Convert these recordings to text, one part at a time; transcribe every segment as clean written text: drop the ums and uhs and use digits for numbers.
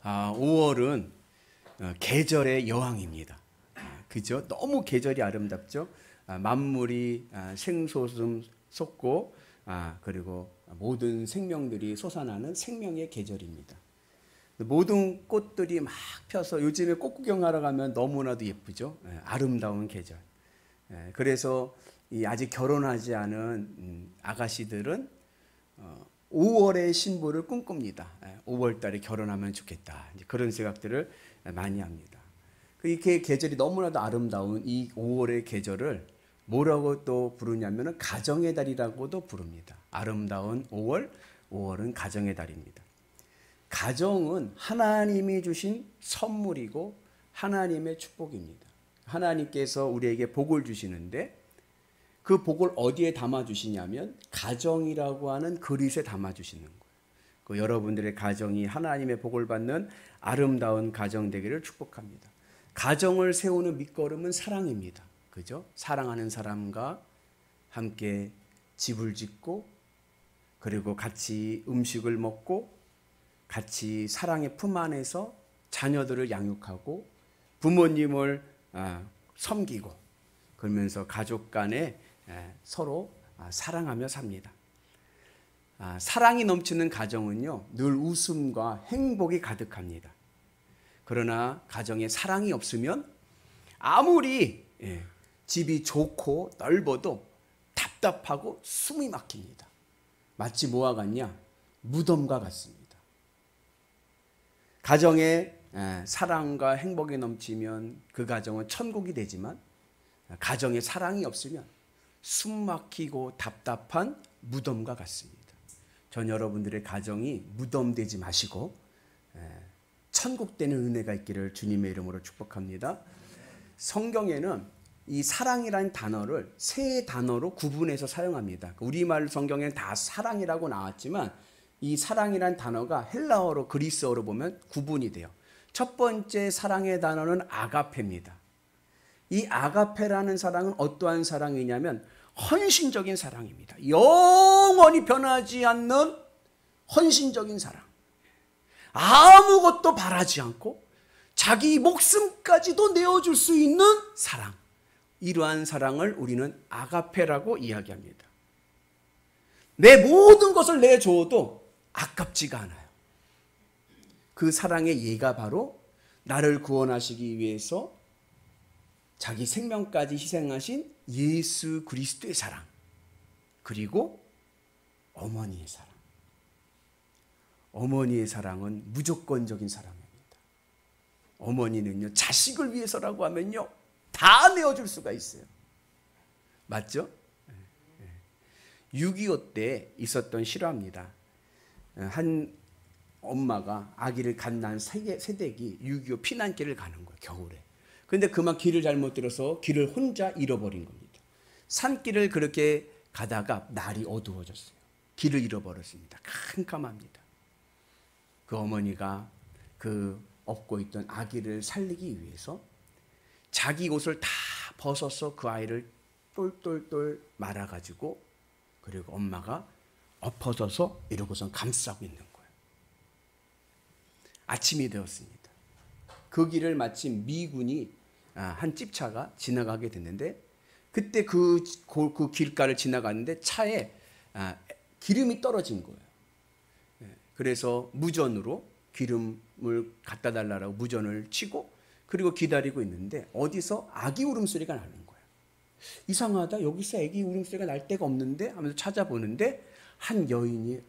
5월은 계절의 여왕입니다. 그죠? 너무 계절이 아름답죠? 만물이 생솟음 솟고 그리고 모든 생명들이 솟아나는 생명의 계절입니다. 모든 꽃들이 막 펴서 요즘에 꽃 구경하러 가면 너무나도 예쁘죠? 아름다운 계절. 그래서 이 아직 결혼하지 않은 아가씨들은 5월의 신부를 꿈꿉니다. 5월 달에 결혼하면 좋겠다. 이제 그런 생각들을 많이 합니다. 이렇게 계절이 너무나도 아름다운 이 5월의 계절을 뭐라고 또 부르냐면 가정의 달이라고도 부릅니다. 아름다운 5월, 5월은 가정의 달입니다. 가정은 하나님이 주신 선물이고 하나님의 축복입니다. 하나님께서 우리에게 복을 주시는데 그 복을 어디에 담아 주시냐면 가정이라고 하는 그릇에 담아 주시는 거예요. 여러분들의 가정이 하나님의 복을 받는 아름다운 가정 되기를 축복합니다. 가정을 세우는 밑거름은 사랑입니다. 그죠? 사랑하는 사람과 함께 집을 짓고 그리고 같이 음식을 먹고 같이 사랑의 품 안에서 자녀들을 양육하고 부모님을 섬기고 그러면서 가족 간에 서로 사랑하며 삽니다. 사랑이 넘치는 가정은요, 늘 웃음과 행복이 가득합니다. 그러나 가정에 사랑이 없으면 아무리 집이 좋고 넓어도 답답하고 숨이 막힙니다. 마치 뭐와 같냐? 무덤과 같습니다. 가정에 사랑과 행복이 넘치면 그 가정은 천국이 되지만 가정에 사랑이 없으면 숨 막히고 답답한 무덤과 같습니다. 전 여러분들의 가정이 무덤 되지 마시고 천국 되는 은혜가 있기를 주님의 이름으로 축복합니다. 성경에는 이 사랑이라는 단어를 세 단어로 구분해서 사용합니다. 우리말 성경에는 다 사랑이라고 나왔지만 이 사랑이라는 단어가 헬라어로 그리스어로 보면 구분이 돼요. 첫 번째 사랑의 단어는 아가페입니다. 이 아가페라는 사랑은 어떠한 사랑이냐면 헌신적인 사랑입니다. 영원히 변하지 않는 헌신적인 사랑. 아무것도 바라지 않고 자기 목숨까지도 내어줄 수 있는 사랑. 이러한 사랑을 우리는 아가페라고 이야기합니다. 내 모든 것을 내줘도 아깝지가 않아요. 그 사랑의 예가 바로 나를 구원하시기 위해서 자기 생명까지 희생하신 예수 그리스도의 사랑, 그리고 어머니의 사랑. 어머니의 사랑은 무조건적인 사랑입니다. 어머니는요, 자식을 위해서라고 하면요, 다 내어줄 수가 있어요. 맞죠? 6.25 때 있었던 실화입니다. 한 엄마가 아기를 갓 낳은 새댁이 6.25 피난길을 가는 거예요, 겨울에. 근데 그만 길을 잘못 들어서 길을 혼자 잃어버린 겁니다. 산길을 그렇게 가다가 날이 어두워졌어요. 길을 잃어버렸습니다. 캄캄합니다. 그 어머니가 그 업고 있던 아기를 살리기 위해서 자기 옷을 다 벗어서 그 아이를 똘똘똘 말아가지고 그리고 엄마가 엎어져서 이러고선 감싸고 있는 거예요. 아침이 되었습니다. 그 길을 마침 미군이 한 집차가 지나가게 됐는데 그때 그 길가를 지나가는데 차에 기름이 떨어진 거예요. 그래서 무전으로 기름을 갖다 달라고 무전을 치고 그리고 기다리고 있는데 어디서 아기 울음소리가 나는 거예요. 이상하다. 여기서 아기 울음소리가 날 데가 없는데 하면서 찾아보는데 한 여인이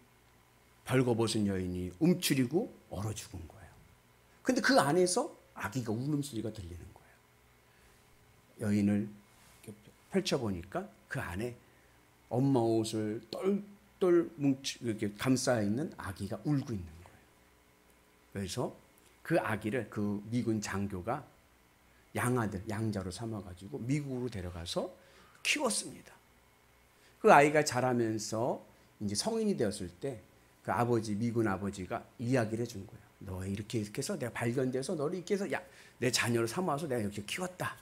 벌거벗은 여인이 움츠리고 얼어 죽은 거예요. 근데 그 안에서 아기가 울음소리가 들리는 거예요. 여인을 펼쳐보니까 그 안에 엄마 옷을 똘똘 이렇게 감싸 있는 아기가 울고 있는 거예요. 그래서 그 아기를 그 미군 장교가 양자로 삼아가지고 미국으로 데려가서 키웠습니다. 그 아이가 자라면서 이제 성인이 되었을 때 그 아버지, 미군 아버지가 이야기를 해준 거예요. 너 이렇게 해서 내가 발견돼서 너를 이렇게 해서 내 자녀를 삼아서 내가 이렇게 키웠다.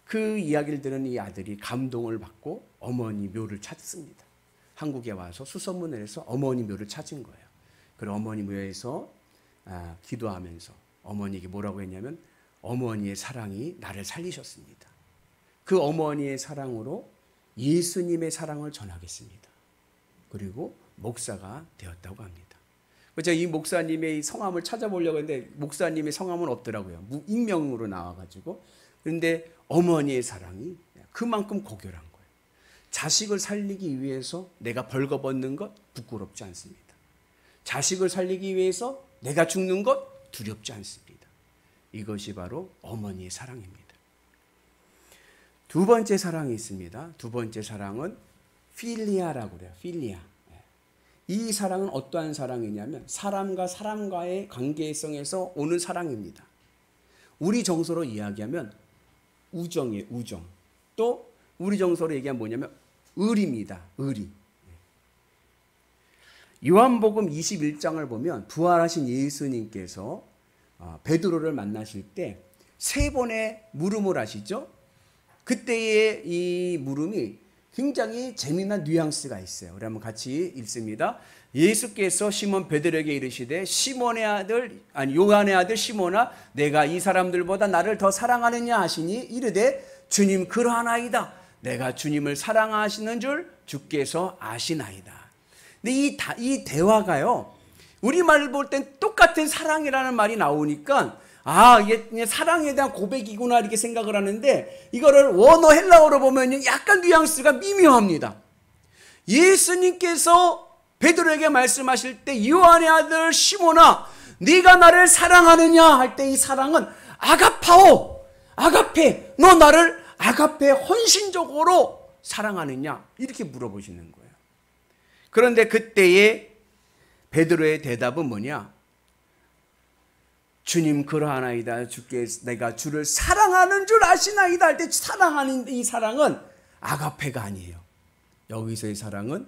그 이야기를 들은 이 아들이 감동을 받고 어머니 묘를 찾습니다. 한국에 와서 수소문을 해서 어머니 묘를 찾은 거예요. 그리고 어머니 묘에서 기도하면서 어머니에게 뭐라고 했냐면 어머니의 사랑이 나를 살리셨습니다. 그 어머니의 사랑으로 예수님의 사랑을 전하겠습니다. 그리고 목사가 되었다고 합니다. 제가 이 목사님의 성함을 찾아보려고 했는데 목사님의 성함은 없더라고요. 익명으로 나와가지고. 그런데 어머니의 사랑이 그만큼 고결한 거예요. 자식을 살리기 위해서 내가 벌거벗는 것 부끄럽지 않습니다. 자식을 살리기 위해서 내가 죽는 것 두렵지 않습니다. 이것이 바로 어머니의 사랑입니다. 두 번째 사랑이 있습니다. 두 번째 사랑은 필리아라고 그래요. 필리아. 이 사랑은 어떠한 사랑이냐면 사람과 사람과의 관계성에서 오는 사랑입니다. 우리 정서로 이야기하면 우정이에요. 우정. 또 우리 정서로 얘기하면 뭐냐면 의리입니다. 의리. 요한복음 21장을 보면 부활하신 예수님께서 베드로를 만나실 때 세 번의 물음을 하시죠. 그때의 이 물음이 굉장히 재미난 뉘앙스가 있어요. 우리 한번 같이 읽습니다. 예수께서 시몬 베드로에게 이르시되 요한의 아들 시몬아 내가 이 사람들보다 나를 더 사랑하느냐 하시니 이르되 주님 그러하나이다. 내가 주님을 사랑하시는 줄 주께서 아시나이다. 근데 이 대화가요. 우리말을 볼 땐 똑같은 사랑이라는 말이 나오니까 이게 사랑에 대한 고백이구나 이렇게 생각을 하는데 이거를 원어 헬라어로 보면 약간 뉘앙스가 미묘합니다. 예수님께서 베드로에게 말씀하실 때 요한의 아들 시몬아 네가 나를 사랑하느냐 할 때 이 사랑은 아가파오 아가페 너 나를 아가페 헌신적으로 사랑하느냐 이렇게 물어보시는 거예요. 그런데 그때의 베드로의 대답은 뭐냐? 주님 그러하나이다. 내가 주를 사랑하는 줄 아시나이다 할 때 사랑하는 이 사랑은 아가페가 아니에요. 여기서의 사랑은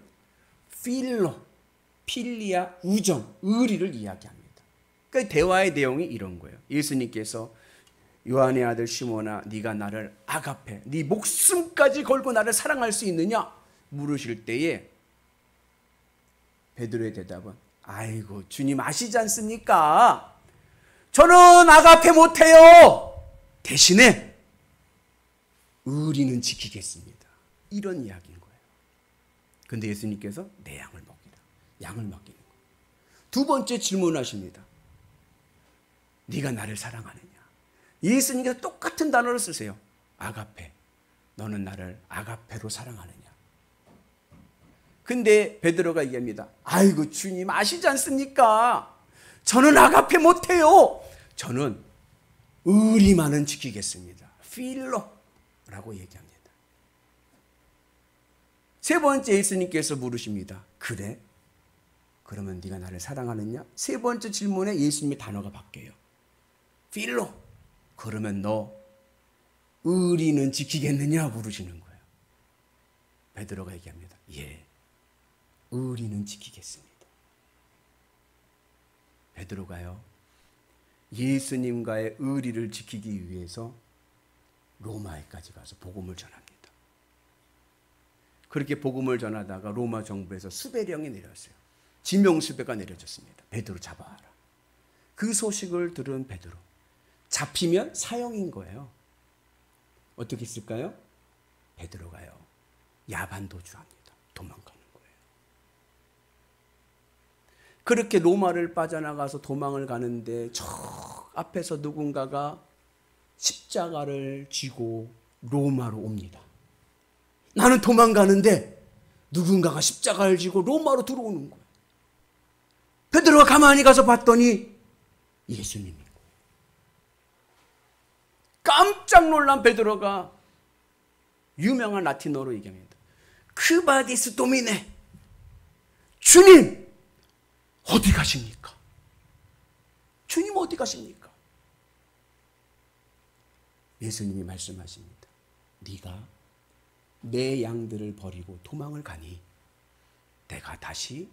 필리아, 우정, 의리를 이야기합니다. 그러니까 대화의 내용이 이런 거예요. 예수님께서 요한의 아들 시몬아 네가 나를 아가페 네 목숨까지 걸고 나를 사랑할 수 있느냐 물으실 때에 베드로의 대답은 아이고 주님 아시지 않습니까? 저는 아가페 못해요. 대신에 의리는 지키겠습니다. 이런 이야기인 거예요. 그런데 예수님께서 내 양을 먹이라. 양을 맡기는 거예요. 두 번째 질문하십니다. 네가 나를 사랑하느냐? 예수님께서 똑같은 단어를 쓰세요. 아가페. 너는 나를 아가페로 사랑하느냐? 근데 베드로가 얘기합니다. 아이고 주님 아시지 않습니까? 저는 아가페 못해요. 저는 의리만은 지키겠습니다. 필로라고 얘기합니다. 세 번째 예수님께서 물으십니다. 그래? 그러면 네가 나를 사랑하느냐? 세 번째 질문에 예수님의 단어가 바뀌어요. 필로. 그러면 너 의리는 지키겠느냐 물으시는 거예요. 베드로가 얘기합니다. 예, 의리는 지키겠습니다. 베드로가요. 예수님과의 의리를 지키기 위해서 로마에까지 가서 복음을 전합니다. 그렇게 복음을 전하다가 로마 정부에서 수배령이 내렸어요. 지명수배가 내려졌습니다. 베드로 잡아와라. 그 소식을 들은 베드로. 잡히면 사형인 거예요. 어떻게 했을까요? 베드로가요. 야반도주합니다. 도망가는 거예요. 그렇게 로마를 빠져나가서 도망을 가는데 저 앞에서 누군가가 십자가를 쥐고 로마로 옵니다. 나는 도망가는데 누군가가 십자가를 쥐고 로마로 들어오는 거예요. 베드로가 가만히 가서 봤더니 예수님인 거예요. 깜짝 놀란 베드로가 유명한 라틴어로 얘기합니다. 크바디스 도미네. 주님 어디 가십니까? 주님 어디 가십니까? 예수님이 말씀하십니다. 네가 내 양들을 버리고 도망을 가니 내가 다시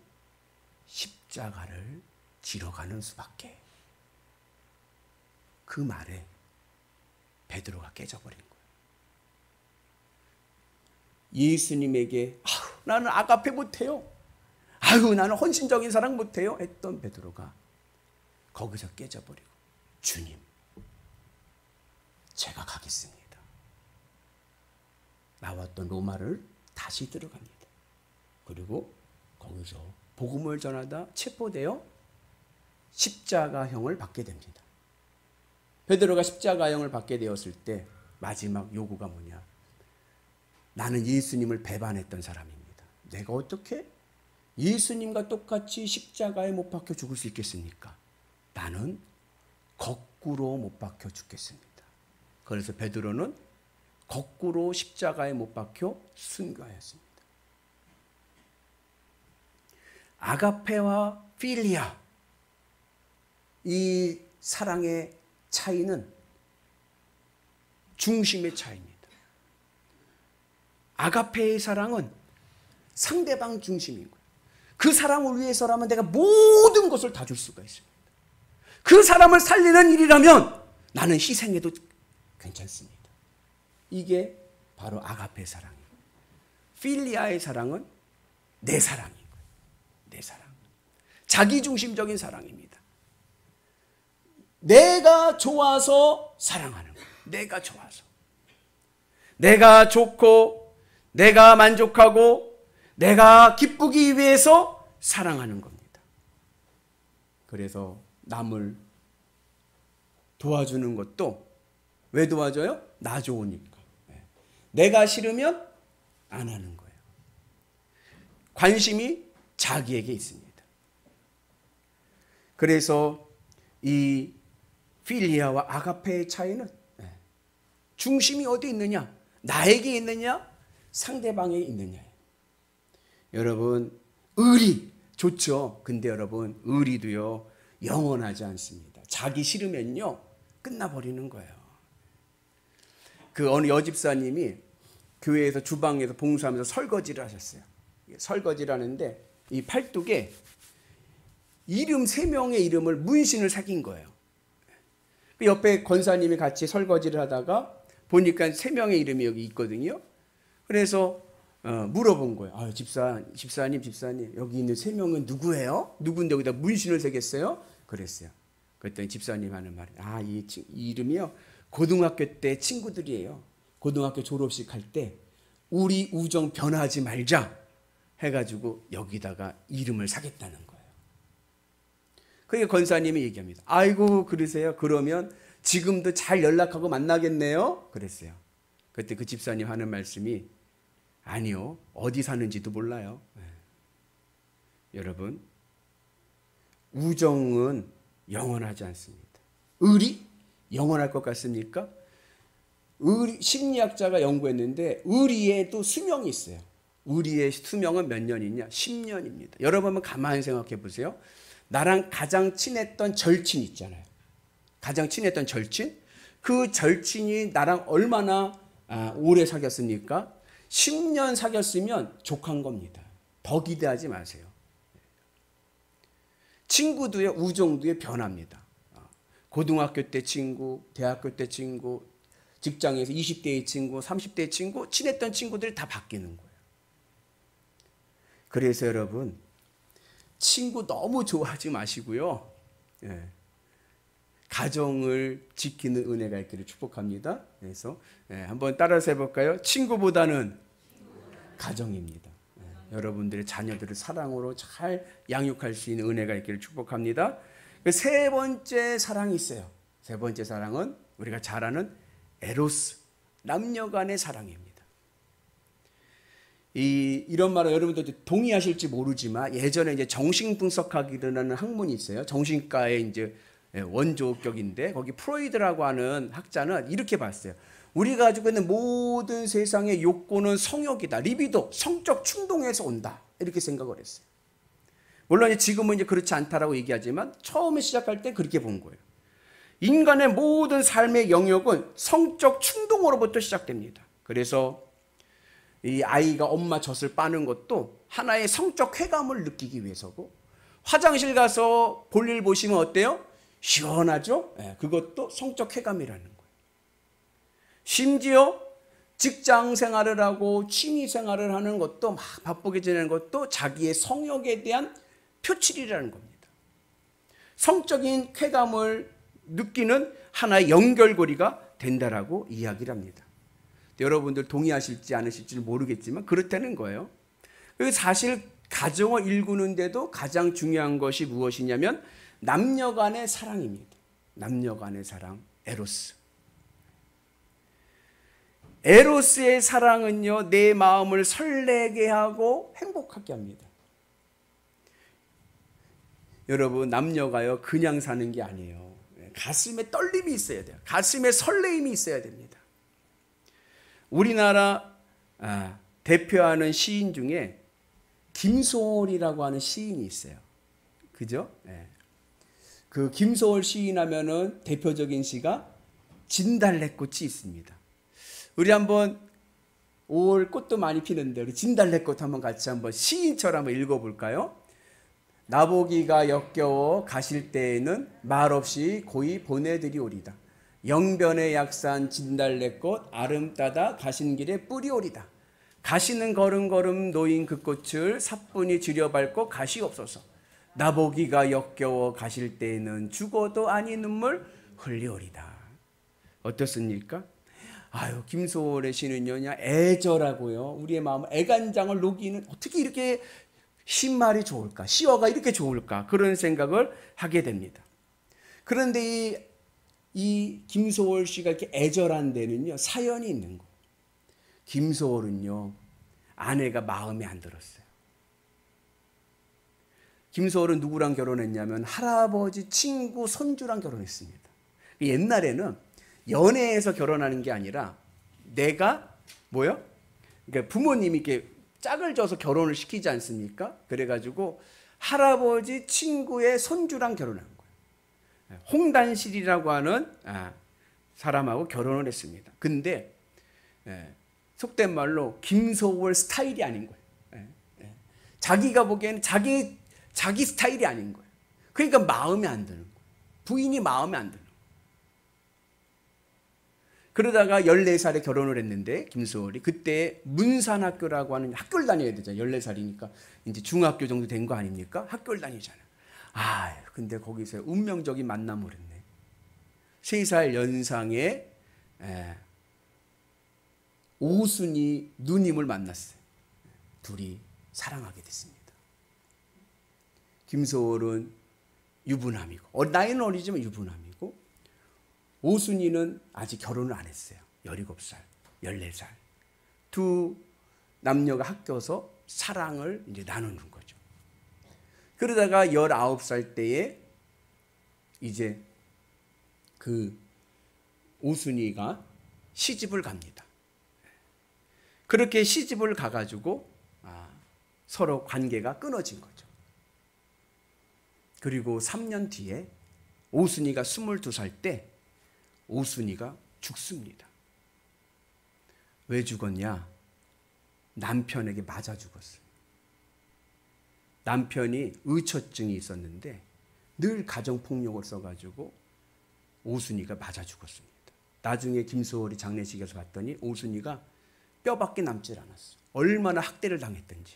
십자가를 지러 가는 수밖에. 그 말에 베드로가 깨져버린 거예요. 예수님에게 나는 아가페 못해요. 나는 헌신적인 사랑 못해요 했던 베드로가 거기서 깨져버리고 주님, 제가 가겠습니다. 나왔던 로마를 다시 들어갑니다. 그리고 거기서 복음을 전하다 체포되어 십자가형을 받게 됩니다. 베드로가 십자가형을 받게 되었을 때 마지막 요구가 뭐냐? 나는 예수님을 배반했던 사람입니다. 내가 어떻게 예수님과 똑같이 십자가에 못 박혀 죽을 수 있겠습니까? 나는 거꾸로 못 박혀 죽겠습니다. 그래서 베드로는 거꾸로 십자가에 못 박혀 순교하였습니다. 아가페와 필리아, 이 사랑의 차이는 중심의 차이입니다. 아가페의 사랑은 상대방 중심인 거예요. 그 사람을 위해서라면 내가 모든 것을 다 줄 수가 있습니다. 그 사람을 살리는 일이라면 나는 희생해도 괜찮습니다. 이게 바로 아가페의 사랑이에요. 필리아의 사랑은 내 사랑인 거예요. 내 사랑. 자기중심적인 사랑입니다. 내가 좋아서 사랑하는 거예요. 내가 좋아서. 내가 좋고 내가 만족하고 내가 기쁘기 위해서 사랑하는 겁니다. 그래서 남을 도와주는 것도 왜 도와줘요? 나 좋으니까. 내가 싫으면 안 하는 거예요. 관심이 자기에게 있습니다. 그래서 이 필리아와 아가페의 차이는 중심이 어디 있느냐? 나에게 있느냐? 상대방에 있느냐? 여러분, 의리 좋죠. 근데 여러분, 의리도요 영원하지 않습니다. 자기 싫으면요 끝나버리는 거예요. 그 어느 여집사님이 교회에서 주방에서 봉사하면서 설거지를 하셨어요. 설거지를 하는데 이 팔뚝에 이름 3명의 이름을 문신을 새긴 거예요. 그 옆에 권사님이 같이 설거지를 하다가 보니까 3명의 이름이 여기 있거든요. 그래서 물어본 거예요. 아, 집사님 여기 있는 3명은 누구예요? 누군데 여기다 문신을 새겼어요? 그랬어요. 그랬더니 집사님 하는 말이 이 이름이요 고등학교 때 친구들이에요. 고등학교 졸업식 할 때 우리 우정 변하지 말자 해가지고 여기다가 이름을 사겠다는 거예요. 그러니까 권사님이 얘기합니다. 아이고 그러세요? 그러면 지금도 잘 연락하고 만나겠네요? 그랬어요. 그때 그 집사님 하는 말씀이 아니요. 어디 사는지도 몰라요. 여러분, 우정은 영원하지 않습니다. 의리? 영원할 것 같습니까? 의리, 심리학자가 연구했는데 의리에 또 수명이 있어요. 의리의 수명은 몇 년이냐? 10년입니다. 여러분 한번 가만히 생각해 보세요. 나랑 가장 친했던 절친 있잖아요. 가장 친했던 절친? 그 절친이 나랑 얼마나 오래 사귀었습니까? 10년 사귀었으면 족한 겁니다. 더 기대하지 마세요. 친구도요, 우정도요 변합니다. 고등학교 때 친구, 대학교 때 친구, 직장에서 20대의 친구, 30대의 친구, 친했던 친구들이 다 바뀌는 거예요. 그래서 여러분, 친구 너무 좋아하지 마시고요. 가정을 지키는 은혜가 있기를 축복합니다. 그래서 한번 따라서 해볼까요? 친구보다는 가정입니다. 여러분들의 자녀들을 사랑으로 잘 양육할 수 있는 은혜가 있기를 축복합니다. 세 번째 사랑이 있어요. 세 번째 사랑은 우리가 잘 아는 에로스, 남녀 간의 사랑입니다. 이런 말은 여러분들 동의하실지 모르지만 예전에 이제 정신분석학이라는 학문이 있어요. 정신과의 이제 원조격인데 거기 프로이드라고 하는 학자는 이렇게 봤어요. 우리가 가지고 있는 모든 세상의 욕구는 성욕이다. 리비도, 성적 충동에서 온다. 이렇게 생각을 했어요. 물론 지금은 이제 그렇지 않다라고 얘기하지만 처음에 시작할 때 그렇게 본 거예요. 인간의 모든 삶의 영역은 성적 충동으로부터 시작됩니다. 그래서 이 아이가 엄마 젖을 빠는 것도 하나의 성적 쾌감을 느끼기 위해서고 화장실 가서 볼일 보시면 어때요? 시원하죠? 그것도 성적 쾌감이라는 거예요. 심지어 직장 생활을 하고 취미 생활을 하는 것도 막 바쁘게 지내는 것도 자기의 성욕에 대한 표출이라는 겁니다. 성적인 쾌감을 느끼는 하나의 연결고리가 된다라고 이야기를 합니다. 여러분들 동의하실지 않으실지 모르겠지만 그렇다는 거예요. 사실 가정을 일구는데도 가장 중요한 것이 무엇이냐면 남녀 간의 사랑입니다. 남녀 간의 사랑, 에로스. 에로스의 사랑은요, 내 마음을 설레게 하고 행복하게 합니다. 여러분, 남녀가요 그냥 사는 게 아니에요. 가슴에 떨림이 있어야 돼요. 가슴에 설레임이 있어야 됩니다. 우리나라 대표하는 시인 중에 김소월이라고 하는 시인이 있어요. 그죠? 네. 그 김소월 시인 하면은 대표적인 시가 진달래꽃이 있습니다. 우리 한번 5월 꽃도 많이 피는데 우리 진달래꽃 한번 같이 한번 시인처럼 한번 읽어볼까요? 나보기가 역겨워 가실 때에는 말없이 고이 보내드리오리다. 영변의 약산 진달래꽃 아름따다 가신 길에 뿌리오리다. 가시는 걸음걸음 놓인 그 꽃을 사뿐히 들여밟고 가시옵소서. 나보기가 역겨워 가실 때에는 죽어도 아니 눈물 흘리오리다. 어떻습니까? 아유, 김소월의 시는요, 그냥 애절하고요, 우리의 마음을 애간장을 녹이는, 어떻게 이렇게 신말이 좋을까? 시어가 이렇게 좋을까? 그런 생각을 하게 됩니다. 그런데 이 김소월 씨가 이렇게 애절한 데는요, 사연이 있는 거예요. 김소월은요, 아내가 마음에 안 들었어요. 김소월은 누구랑 결혼했냐면 할아버지 친구 손주랑 결혼했습니다. 옛날에는 연애해서 결혼하는 게 아니라 내가 뭐요? 그러니까 부모님이 이렇게 짝을 져서 결혼을 시키지 않습니까? 그래가지고 할아버지 친구의 손주랑 결혼한 거예요. 홍단실이라고 하는 사람하고 결혼을 했습니다. 근데 속된 말로 김소월 스타일이 아닌 거예요. 자기가 보기에는 자기 스타일이 아닌 거예요. 그러니까 마음에 안 드는 거예요. 부인이 마음에 안 드는 거예요. 그러다가 14살에 결혼을 했는데 김소월이 그때 문산학교라고 하는 학교를 다녀야 되잖아요. 14살이니까 이제 중학교 정도 된 거 아닙니까? 학교를 다니잖아요. 근데 거기서 운명적인 만남을 했네. 3살 연상의 오순이 누님을 만났어요. 둘이 사랑하게 됐습니다. 김소월은 유부남이고 나이는 어리지만 유부남이고, 오순이는 아직 결혼을 안 했어요. 17살, 14살. 두 남녀가 합쳐서 사랑을 이제 나누는 거죠. 그러다가 19살 때에 이제 그 오순이가 시집을 갑니다. 그렇게 시집을 가가지고 서로 관계가 끊어진 거죠. 그리고 3년 뒤에 오순이가 22살 때 오순이가 죽습니다. 왜 죽었냐? 남편에게 맞아 죽었어요. 남편이 의처증이 있었는데 늘 가정폭력을 써가지고 오순이가 맞아 죽었습니다. 나중에 김소월이 장례식에서 봤더니 오순이가 뼈밖에 남질 않았어요. 얼마나 학대를 당했던지.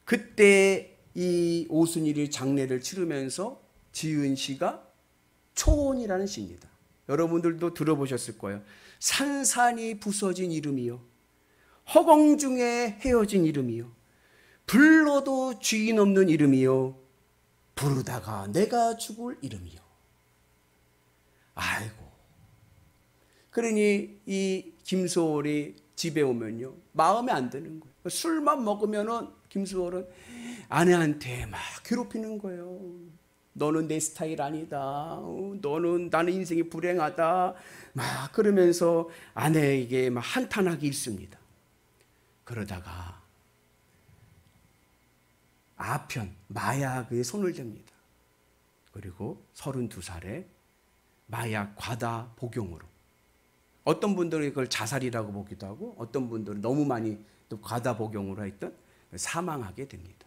그때 이 오순이를 장례를 치르면서 지은 시가 초혼이라는 시입니다. 여러분들도 들어보셨을 거예요. 산산이 부서진 이름이요, 허공 중에 헤어진 이름이요, 불러도 주인 없는 이름이요, 부르다가 내가 죽을 이름이요. 아이고. 그러니 이 김소월이 집에 오면요, 마음에 안 드는 거예요. 술만 먹으면은 김소월은 아내한테 막 괴롭히는 거예요. 너는 내 스타일 아니다. 나는 인생이 불행하다. 막 그러면서 아내에게 막 한탄하기 일쑤입니다. 그러다가 아편 마약에 손을 댑니다. 그리고 32살에 마약 과다 복용으로, 어떤 분들은 그걸 자살이라고 보기도 하고 어떤 분들은 너무 많이 또 과다 복용으로 했던 사망하게 됩니다.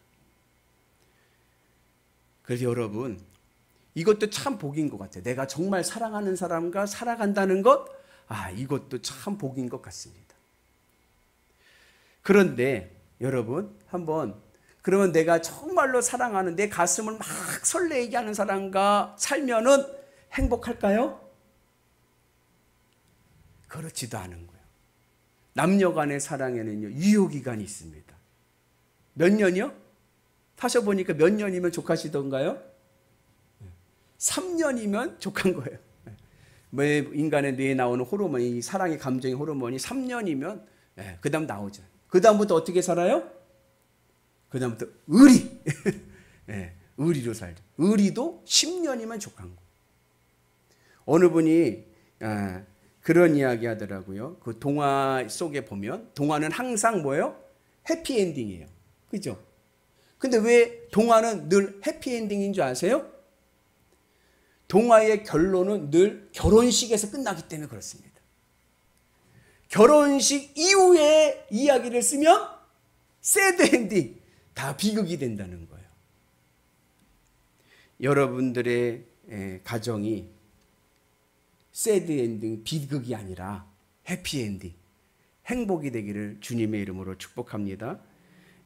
그래서 여러분, 이것도 참 복인 것 같아요. 내가 정말 사랑하는 사람과 살아간다는 것, 이것도 참 복인 것 같습니다. 그런데 여러분, 한번 그러면 내가 정말로 사랑하는 내 가슴을 막 설레게 하는 사람과 살면은 행복할까요? 그렇지도 않은 거예요. 남녀 간의 사랑에는요, 유효기간이 있습니다. 몇 년이요? 타셔보니까 몇 년이면 족하시던가요? 3년이면 족한 거예요. 왜 인간의 뇌에 나오는 호르몬이, 사랑의 감정의 호르몬이 3년이면 그 다음 나오죠. 그 다음부터 어떻게 살아요? 그 다음부터 의리. 의리로 살죠. 의리도 10년이면 족한 거. 어느 분이 그런 이야기 하더라고요. 그 동화 속에 보면 동화는 항상 뭐예요? 해피엔딩이에요. 그죠? 근데 왜 동화는 늘 해피엔딩인 줄 아세요? 동화의 결론은 늘 결혼식에서 끝나기 때문에 그렇습니다. 결혼식 이후에 이야기를 쓰면 새드 엔딩, 다 비극이 된다는 거예요. 여러분들의 가정이 새드 엔딩, 비극이 아니라 해피 엔딩, 행복이 되기를 주님의 이름으로 축복합니다.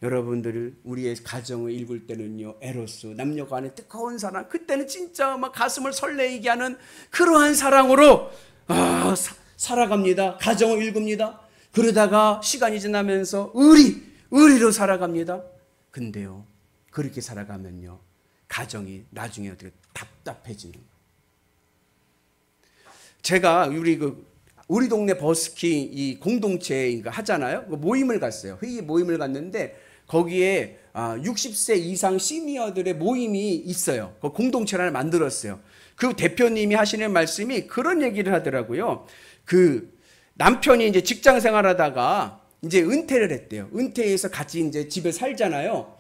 여러분들 우리의 가정을 읽을 때는요, 에로스, 남녀 간의 뜨거운 사랑, 그때는 진짜 막 가슴을 설레게 하는 그러한 사랑으로 살아갑니다. 가정을 읽습니다. 그러다가 시간이 지나면서 의리로 살아갑니다. 근데요, 그렇게 살아가면요, 가정이 나중에 어떻게 답답해지는 거예요. 제가 우리 동네 버스킹 이 공동체 하잖아요. 모임을 갔어요. 회의 모임을 갔는데 거기에 60세 이상 시니어들의 모임이 있어요. 그 공동체를 하나 만들었어요. 그 대표님이 하시는 말씀이 그런 얘기를 하더라고요. 그 남편이 이제 직장 생활하다가 이제 은퇴를 했대요. 은퇴해서 같이 이제 집에 살잖아요.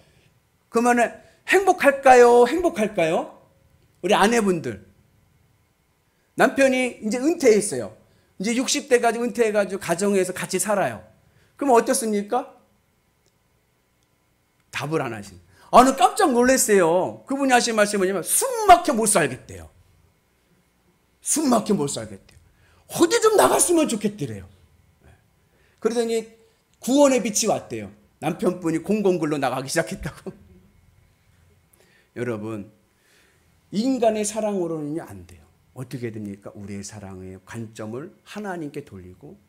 그러면은 행복할까요? 행복할까요? 우리 아내분들. 남편이 이제 은퇴했어요. 이제 60대까지 은퇴해가지고 가정에서 같이 살아요. 그럼 어떻습니까? 답을 안 하신. 나 깜짝 놀랐어요. 그분이 하신 말씀이 뭐냐면 숨 막혀 못 살겠대요. 숨 막혀 못 살겠대요. 어디 좀 나갔으면 좋겠더래요. 그러더니 구원의 빛이 왔대요. 남편분이 공공글로 나가기 시작했다고. 여러분, 인간의 사랑으로는요 안 돼요. 어떻게 됩니까? 우리의 사랑의 관점을 하나님께 돌리고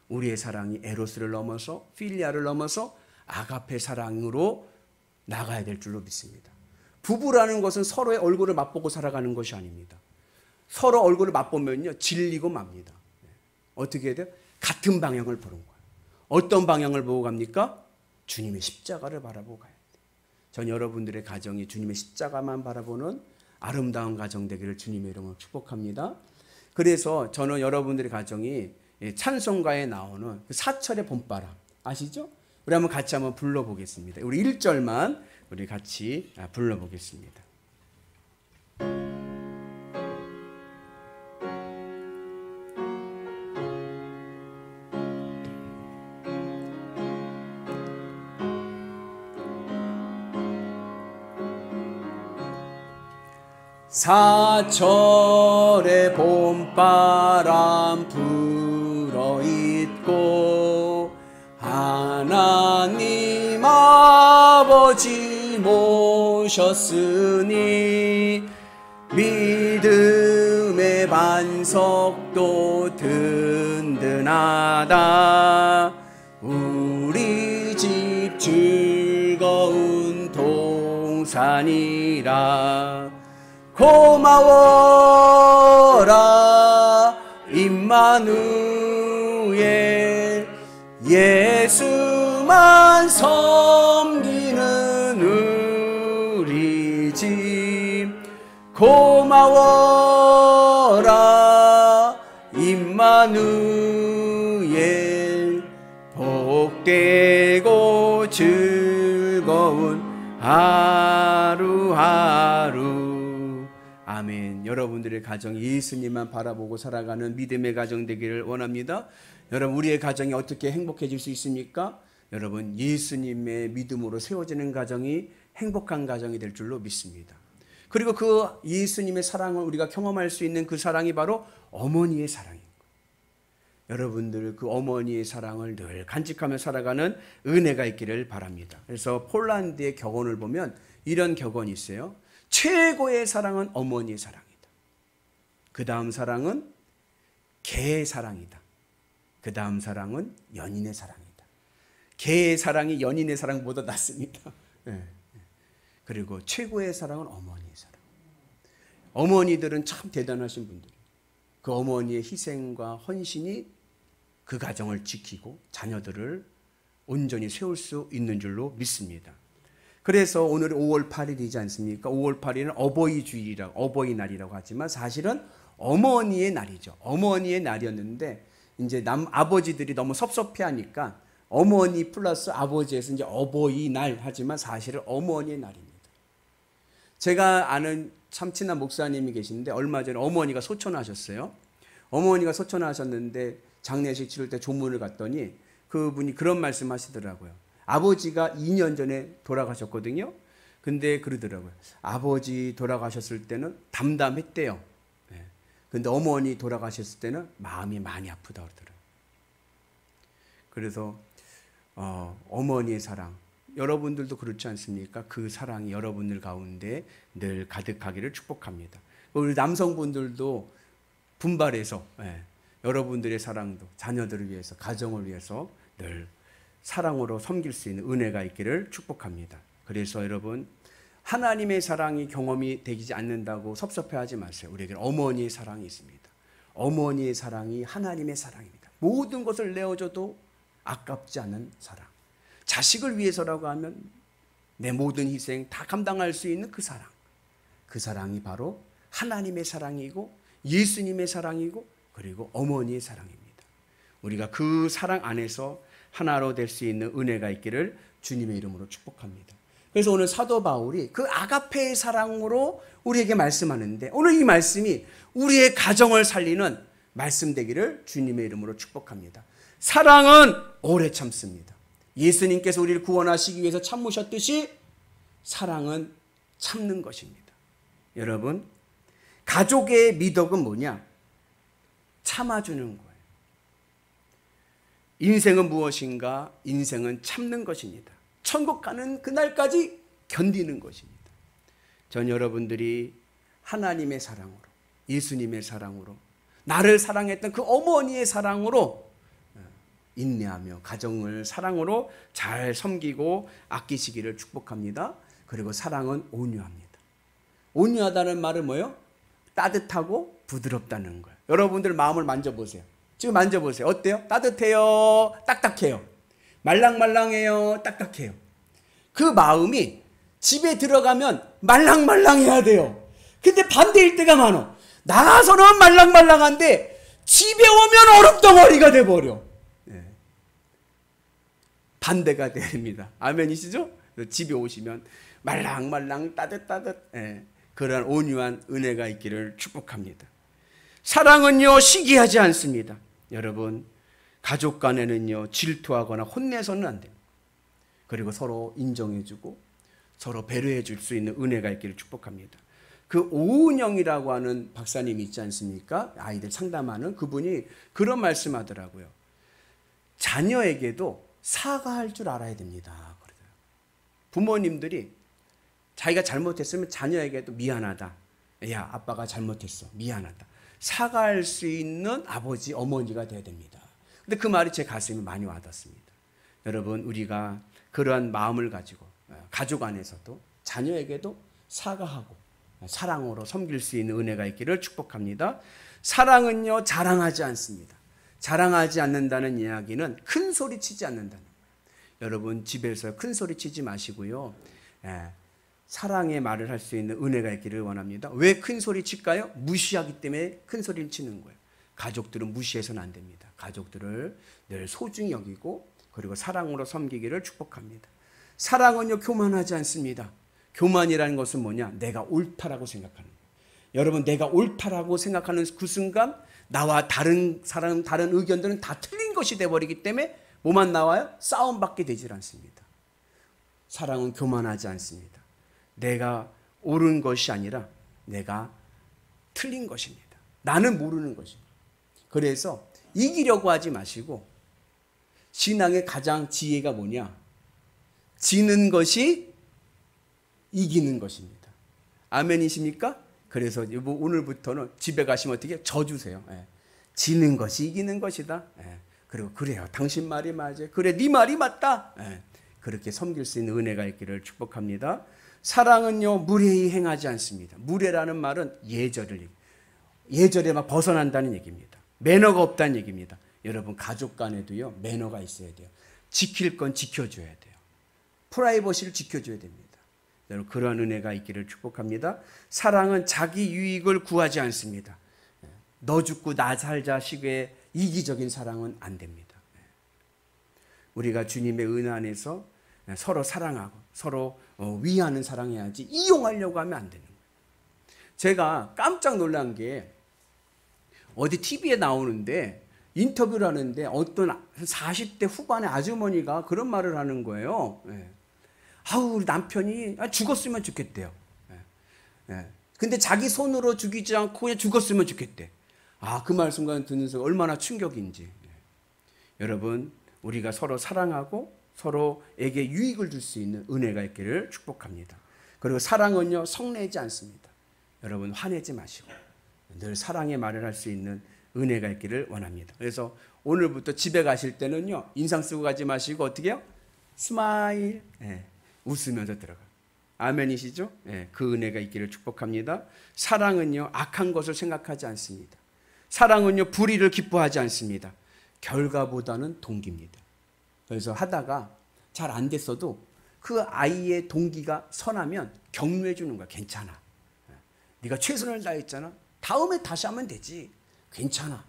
우리의 사랑이 에로스를 넘어서 필리아를 넘어서 아가페 사랑으로 나가야 될 줄로 믿습니다. 부부라는 것은 서로의 얼굴을 맛보고 살아가는 것이 아닙니다. 서로 얼굴을 맛보면요 질리고 맙니다. 어떻게 해야 돼요? 같은 방향을 보는 거예요. 어떤 방향을 보고 갑니까? 주님의 십자가를 바라보고 가야 돼요. 전 여러분들의 가정이 주님의 십자가만 바라보는 아름다운 가정 되기를 주님의 이름으로 축복합니다. 그래서 저는 여러분들의 가정이 찬송가에 나오는 사철의 봄바람 아시죠? 우리 한번 같이 한번 불러보겠습니다. 우리 1절만 우리 같이 불러보겠습니다. 사철의 봄바람 불어있고 하나님 아버지 모셨으니 믿음의 반석도 든든하다. 우리 집 즐거운 동산이라. 고마워라 임마누엘 예수만 섬기는 우리 집. 고마워라 임마누엘 복되고 즐거운 하루하루. 아멘. 여러분들의 가정이 예수님만 바라보고 살아가는 믿음의 가정 되기를 원합니다. 여러분, 우리의 가정이 어떻게 행복해질 수 있습니까? 여러분, 예수님의 믿음으로 세워지는 가정이 행복한 가정이 될 줄로 믿습니다. 그리고 그 예수님의 사랑을 우리가 경험할 수 있는 그 사랑이 바로 어머니의 사랑인 거예요. 여러분들 그 어머니의 사랑을 늘 간직하며 살아가는 은혜가 있기를 바랍니다. 그래서 폴란드의 격언을 보면 이런 격언이 있어요. 최고의 사랑은 어머니의 사랑이다. 그 다음 사랑은 개의 사랑이다. 그 다음 사랑은 연인의 사랑이다. 개의 사랑이 연인의 사랑보다 낫습니다. 그리고 최고의 사랑은 어머니의 사랑. 어머니들은 참 대단하신 분들이에요. 그 어머니의 희생과 헌신이 그 가정을 지키고 자녀들을 온전히 세울 수 있는 줄로 믿습니다. 그래서 오늘이 5월 8일이지 않습니까? 5월 8일은 어버이날이라고 하지만 사실은 어머니의 날이죠. 어머니의 날이었는데 이제 아버지들이 너무 섭섭해하니까 어머니 플러스 아버지에서 이제 어버이날 하지만 사실은 어머니의 날입니다. 제가 아는 참 친한 목사님이 계신데 얼마 전에 어머니가 소천하셨어요. 어머니가 소천하셨는데 장례식 치를 때 조문을 갔더니 그분이 그런 말씀 하시더라고요. 아버지가 2년 전에 돌아가셨거든요. 근데 그러더라고요. 아버지 돌아가셨을 때는 담담했대요. 근데 어머니 돌아가셨을 때는 마음이 많이 아프다 그러더라고요. 그래서 어머니의 사랑, 여러분들도 그렇지 않습니까? 그 사랑이 여러분들 가운데 늘 가득하기를 축복합니다. 우리 남성분들도 분발해서 여러분들의 사랑도 자녀들을 위해서, 가정을 위해서 늘 사랑으로 섬길 수 있는 은혜가 있기를 축복합니다. 그래서 여러분, 하나님의 사랑이 경험이 되지 않는다고 섭섭해하지 마세요. 우리에게는 어머니의 사랑이 있습니다. 어머니의 사랑이 하나님의 사랑입니다. 모든 것을 내어줘도 아깝지 않은 사랑. 자식을 위해서라고 하면 내 모든 희생 다 감당할 수 있는 그 사랑. 그 사랑이 바로 하나님의 사랑이고 예수님의 사랑이고 그리고 어머니의 사랑입니다. 우리가 그 사랑 안에서 하나로 될 수 있는 은혜가 있기를 주님의 이름으로 축복합니다. 그래서 오늘 사도 바울이 그 아가페의 사랑으로 우리에게 말씀하는데 오늘 이 말씀이 우리의 가정을 살리는 말씀 되기를 주님의 이름으로 축복합니다. 사랑은 오래 참습니다. 예수님께서 우리를 구원하시기 위해서 참으셨듯이 사랑은 참는 것입니다. 여러분, 가족의 미덕은 뭐냐? 참아주는 거예요. 인생은 무엇인가? 인생은 참는 것입니다. 천국 가는 그날까지 견디는 것입니다. 전 여러분들이 하나님의 사랑으로, 예수님의 사랑으로, 나를 사랑했던 그 어머니의 사랑으로 인내하며 가정을 사랑으로 잘 섬기고 아끼시기를 축복합니다. 그리고 사랑은 온유합니다. 온유하다는 말은 뭐예요? 따뜻하고 부드럽다는 거예요. 여러분들 마음을 만져보세요. 지금 만져보세요. 어때요? 따뜻해요? 딱딱해요? 말랑말랑해요? 딱딱해요? 그 마음이 집에 들어가면 말랑말랑해야 돼요. 근데 반대일 때가 많아. 나가서는 말랑말랑한데 집에 오면 얼음덩어리가 돼버려. 반대가 됩니다. 아멘이시죠? 집에 오시면 말랑말랑 따뜻따뜻 그러한 온유한 은혜가 있기를 축복합니다. 사랑은요 시기하지 않습니다. 여러분, 가족 간에는요 질투하거나 혼내서는 안 됩니다. 그리고 서로 인정해주고 서로 배려해 줄 수 있는 은혜가 있기를 축복합니다. 그 오은영이라고 하는 박사님이 있지 않습니까? 아이들 상담하는 그분이 그런 말씀하더라고요. 자녀에게도 사과할 줄 알아야 됩니다. 그러더라고요. 부모님들이 자기가 잘못했으면 자녀에게도 미안하다. 야, 아빠가 잘못했어. 미안하다. 사과할 수 있는 아버지, 어머니가 돼야 됩니다. 근데 그 말이 제 가슴에 많이 와닿습니다. 여러분, 우리가 그러한 마음을 가지고 가족 안에서도 자녀에게도 사과하고 사랑으로 섬길 수 있는 은혜가 있기를 축복합니다. 사랑은요 자랑하지 않습니다. 자랑하지 않는다는 이야기는 큰 소리 치지 않는다는 거예요. 여러분, 집에서 큰 소리 치지 마시고요. 사랑의 말을 할 수 있는 은혜가 있기를 원합니다. 왜 큰 소리 칠까요? 무시하기 때문에 큰 소리를 치는 거예요. 가족들은 무시해서는 안 됩니다. 가족들을 늘 소중히 여기고 그리고 사랑으로 섬기기를 축복합니다. 사랑은요 교만하지 않습니다. 교만이라는 것은 뭐냐? 내가 옳다라고 생각하는 거예요. 여러분, 내가 옳다라고 생각하는 그 순간 나와 다른 사람, 다른 의견들은 다 틀린 것이 되어버리기 때문에 뭐만 나와요? 싸움밖에 되질 않습니다. 사랑은 교만하지 않습니다. 내가 옳은 것이 아니라 내가 틀린 것입니다. 나는 모르는 것입니다. 그래서 이기려고 하지 마시고 신앙의 가장 지혜가 뭐냐? 지는 것이 이기는 것입니다. 아멘이십니까? 그래서 오늘부터는 집에 가시면 어떻게 져주세요. 지는 것이 이기는 것이다. 그리고 그래요. 당신 말이 맞아요. 그래, 네 말이 맞다. 그렇게 섬길 수 있는 은혜가 있기를 축복합니다. 사랑은요, 무례히 행하지 않습니다. 무례라는 말은 예절에 막 벗어난다는 얘기입니다. 매너가 없다는 얘기입니다. 여러분, 가족 간에도요, 매너가 있어야 돼요. 지킬 건 지켜줘야 돼요. 프라이버시를 지켜줘야 됩니다. 여러분, 그러한 은혜가 있기를 축복합니다. 사랑은 자기 유익을 구하지 않습니다. 너 죽고 나 살자 식의 이기적인 사랑은 안 됩니다. 우리가 주님의 은혜 안에서 서로 사랑하고 서로 위하는 사랑해야지 이용하려고 하면 안 되는 거예요. 제가 깜짝 놀란 게 어디 TV에 나오는데 인터뷰를 하는데 어떤 40대 후반의 아주머니가 그런 말을 하는 거예요. 아우, 우리 남편이 죽었으면 좋겠대요. 근데 자기 손으로 죽이지 않고 그냥 죽었으면 좋겠대. 그 말 순간 듣는 순간 얼마나 충격인지. 여러분, 우리가 서로 사랑하고 서로에게 유익을 줄 수 있는 은혜가 있기를 축복합니다. 그리고 사랑은요, 성내지 않습니다. 여러분, 화내지 마시고 늘 사랑의 말을 할 수 있는 은혜가 있기를 원합니다. 그래서 오늘부터 집에 가실 때는요, 인상 쓰고 가지 마시고 어떻게 해요? 스마일. 웃으면서 들어가. 아멘이시죠? 그 은혜가 있기를 축복합니다. 사랑은요, 악한 것을 생각하지 않습니다. 사랑은요, 불의를 기뻐하지 않습니다. 결과보다는 동기입니다. 그래서 하다가 잘 안 됐어도 그 아이의 동기가 선하면 격려해 주는 거야. 괜찮아. 네가 최선을 다했잖아. 다음에 다시 하면 되지. 괜찮아.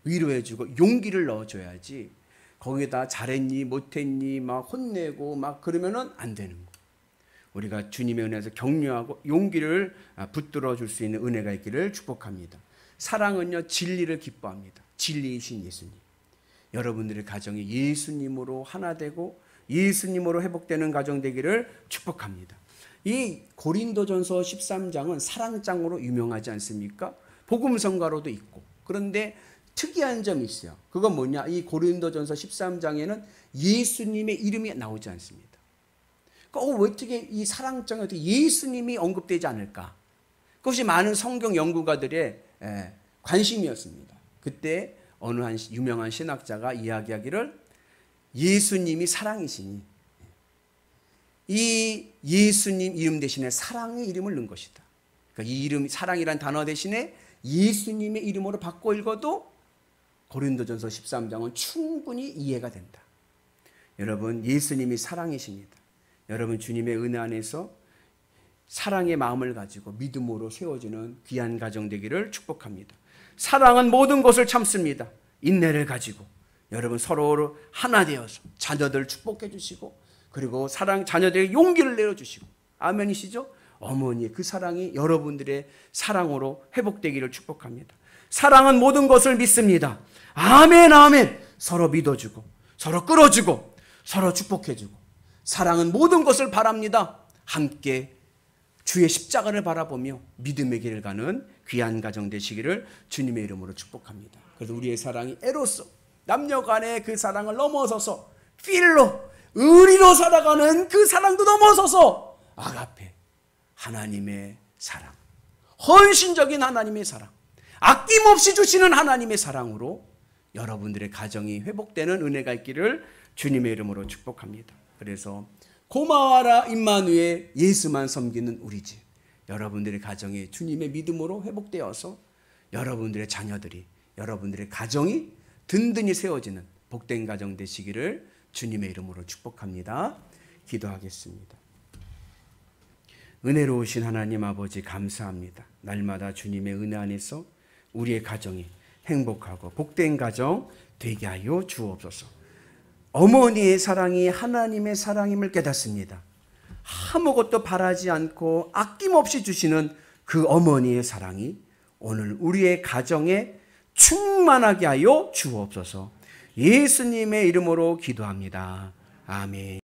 위로해 주고 용기를 넣어줘야지. 거기에다 잘했니 못했니 막 혼내고 막 그러면은 안 되는 거예요. 우리가 주님의 은혜에서 격려하고 용기를 붙들어 줄 수 있는 은혜가 있기를 축복합니다. 사랑은요, 진리를 기뻐합니다. 진리이신 예수님. 여러분들의 가정이 예수님으로 하나 되고 예수님으로 회복되는 가정 되기를 축복합니다. 이 고린도전서 13장은 사랑장으로 유명하지 않습니까? 복음성가로도 있고. 그런데 특이한 점이 있어요. 그건 뭐냐? 이 고린도전서 13장에는 예수님의 이름이 나오지 않습니다. 그러니까 왜 어떻게 이 사랑장에 어떻게 예수님이 언급되지 않을까? 그것이 많은 성경 연구가들의 관심이었습니다. 그때 어느 한 유명한 신학자가 이야기하기를 예수님이 사랑이시니 이 예수님 이름 대신에 사랑의 이름을 넣은 것이다. 그러니까 이 이름, 사랑이란 단어 대신에 예수님의 이름으로 바꿔 읽어도 고린도전서 13장은 충분히 이해가 된다. 여러분, 예수님이 사랑이십니다. 여러분, 주님의 은혜 안에서 사랑의 마음을 가지고 믿음으로 세워지는 귀한 가정 되기를 축복합니다. 사랑은 모든 것을 참습니다. 인내를 가지고 여러분 서로 하나 되어서 자녀들 축복해 주시고 그리고 자녀들에게 용기를 내어주시고 아멘이시죠? 어머니의 그 사랑이 여러분들의 사랑으로 회복되기를 축복합니다. 사랑은 모든 것을 믿습니다. 아멘 아멘. 서로 믿어주고 서로 끌어주고 서로 축복해주고 사랑은 모든 것을 바랍니다. 함께 주의 십자가를 바라보며 믿음의 길을 가는 귀한 가정 되시기를 주님의 이름으로 축복합니다. 그래서 우리의 사랑이 에로스, 남녀 간의 그 사랑을 넘어서서 필로, 의리로 살아가는 그 사랑도 넘어서서 아가페, 하나님의 사랑, 헌신적인 하나님의 사랑, 아낌없이 주시는 하나님의 사랑으로 여러분들의 가정이 회복되는 은혜가 있기를 주님의 이름으로 축복합니다. 그래서 고마워라 임마누엘, 예수만 섬기는 우리 집, 여러분들의 가정이 주님의 믿음으로 회복되어서 여러분들의 자녀들이, 여러분들의 가정이 든든히 세워지는 복된 가정 되시기를 주님의 이름으로 축복합니다. 기도하겠습니다. 은혜로우신 하나님 아버지 감사합니다. 날마다 주님의 은혜 안에서 우리의 가정이 행복하고 복된 가정 되게 하여 주옵소서. 어머니의 사랑이 하나님의 사랑임을 깨닫습니다. 아무것도 바라지 않고 아낌없이 주시는 그 어머니의 사랑이 오늘 우리의 가정에 충만하게 하여 주옵소서. 예수님의 이름으로 기도합니다. 아멘.